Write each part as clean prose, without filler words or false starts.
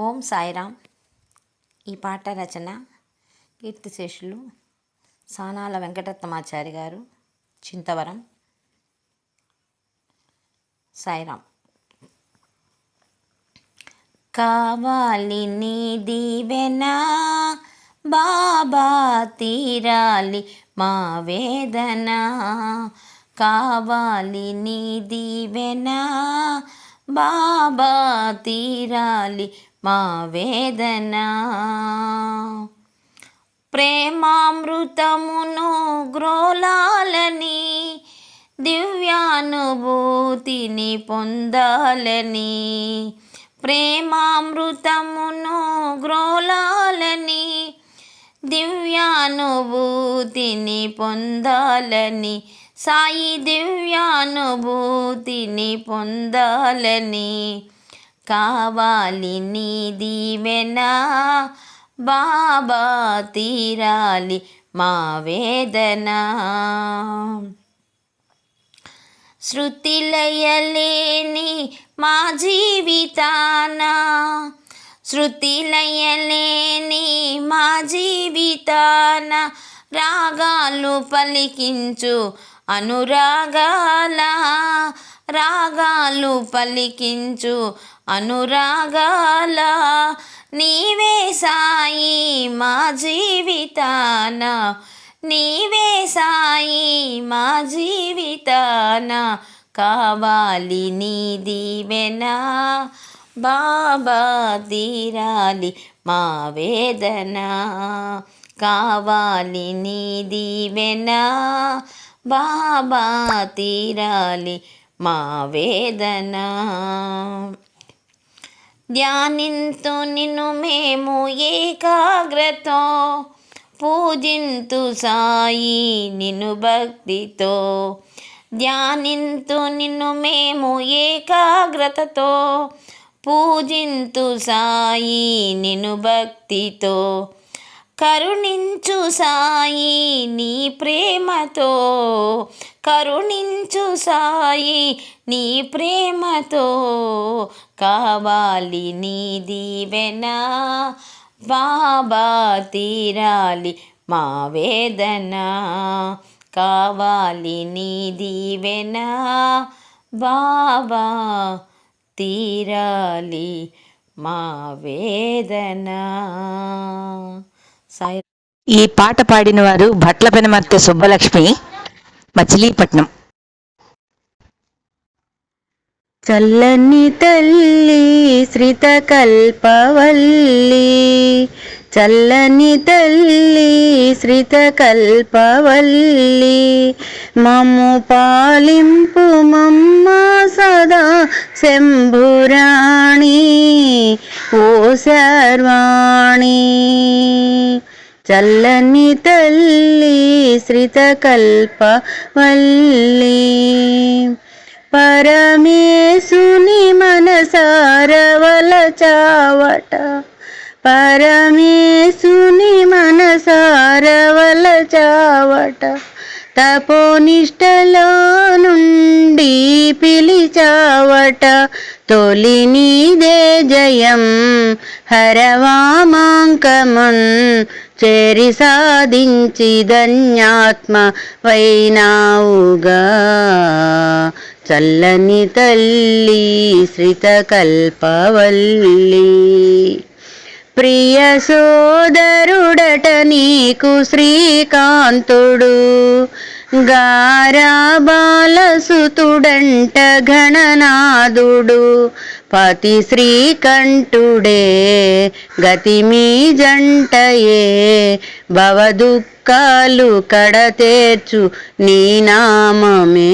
ఓం సాయిరామ్. ఈ పాట రచన కీర్తిశేషులు సానాల వెంకటరత్నమాచారి గారు, చింతవరం. సాయిరామ్. కావాలి నీ దీవెన బాబా, తీరాలి మా వేదన. కావాలి నీ దీవెన బాబా, తీరాలి మా వేదన. ప్రేమామృతమును గ్రోలాలని, దివ్యానుభూతిని పొందాలని. ప్రేమామృతమును గ్రోలాలని, దివ్యానుభూతిని పొందాలని. సాయి దివ్యానుభూతిని పొందాలని. కావాలి నీ దీవెన బాబా, తీరాలి మా వేదన. శృతిలయలేని మా జీవితాన, శృతిలయలేని మా జీవితాన, రాగాలు పలికించు అనురాగాల, రాగాలు పలికించు అనురాగాల. నీవే సాయి మా జీవితాన, నీవే సాయి మా జీవితాన. కావాలి నీ దీవెన బాబా, తీరాలి మా వేదన. కావాలి నీ దీవెన బాబా, తీరాలి మా వేదన. ధ్యానింతు నిన్ను మేము ఏకాగ్రతో, పూజింతు సాయి నిన్ను భక్తితో. ధ్యానింతు నిన్ను మేము ఏకాగ్రతతో, పూజింతు సాయి నిన్ను భక్తితో. కరుణించు సాయి నీ ప్రేమతో, కరుణించు సాయి నీ ప్రేమతో. కావాలి నీ దీవెన బాబా, తీరాలి మా వేదన. కావాలి నీ దీవెన బాబా, తీరాలి మా వేదన. ఈ పాట పాడిన వారు భట్ల పెనమర్తె సుబ్బలక్ష్మి, మచిలీపట్నం. చల్లని తల్లి శ్రిత కల్పవల్లి, చల్లని తల్లి శ్రిత కల్పవల్లి. మమ్ము పాలింపు మమ్మ సదా శంభురాణి ఓ శర్వాణి. చల్లని తల్లి శ్రిత కల్పవల్లి. పరమేశుని మనసారవల చావట, పరమేశుని మనసారవల చావట. తపోనిష్టలో నుండి పిలిచావట, తొలి నీదే జయం హరవామాంకమున్ చేరి సాధించి ధన్యాత్మ వైనావుగా. చల్లని తల్లి శ్రిత కల్పవల్లి. ప్రియ సోదరుడట నీకు శ్రీకాంతుడు, గారాబాలసుతుడంట గణనాథుడు. పతి శ్రీకంఠుడే గతి మీ జంటయే, భవదుఃఖాలు కడతేర్చు నీ నామమే.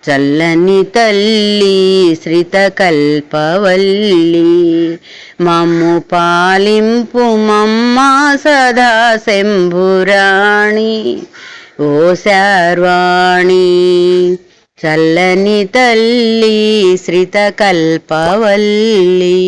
చల్లని తల్లి శ్రిత కల్పవల్లి. మమ్ము పాలింపు మమ్మ సదా శంభురాణి ఓ శర్వాణి. చల్లని తల్లి శ్రిత కల్పవల్లి.